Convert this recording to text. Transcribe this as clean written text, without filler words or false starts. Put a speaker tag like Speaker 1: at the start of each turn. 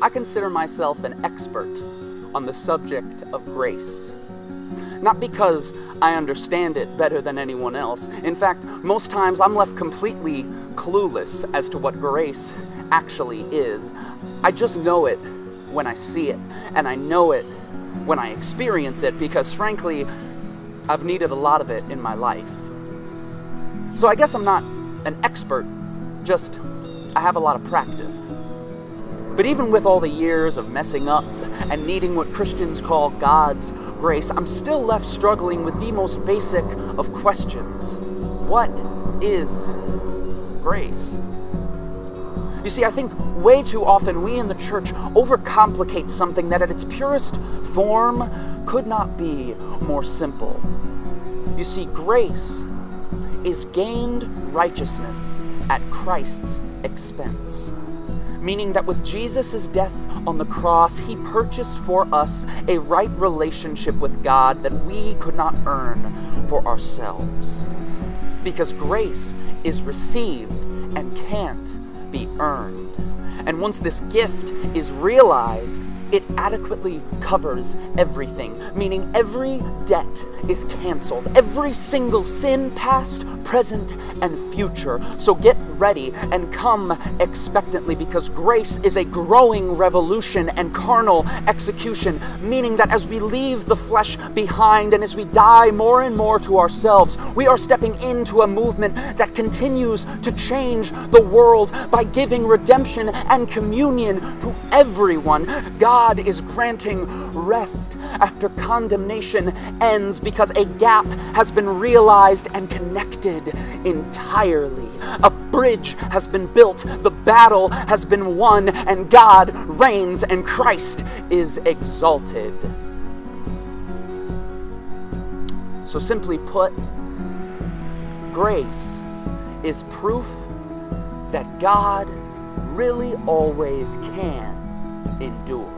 Speaker 1: I consider myself an expert on the subject of grace. Not because I understand it better than anyone else. In fact, most times I'm left completely clueless as to what grace actually is. I just know it when I see it, and I know it when I experience it, because frankly, I've needed a lot of it in my life. So I guess I'm not an expert, just I have a lot of practice. But even with all the years of messing up and needing what Christians call God's grace, I'm still left struggling with the most basic of questions. What is grace? You see, I think way too often we in the church overcomplicate something that at its purest form could not be more simple. You see, grace is gained righteousness at Christ's expense. Meaning that with Jesus' death on the cross, he purchased for us a right relationship with God that we could not earn for ourselves. Because grace is received and can't be earned. And once this gift is realized, it adequately covers everything, meaning every debt is canceled, every single sin, past, present, and future. So get ready and come expectantly, because grace is a growing revolution and carnal execution, meaning that as we leave the flesh behind and as we die more and more to ourselves, we are stepping into a movement that continues to change the world by giving redemption and communion to everyone. God is granting rest after condemnation ends, because a gap has been realized and connected entirely. A bridge has been built, the battle has been won, and God reigns and Christ is exalted. So simply put, grace is proof that God really always can endure.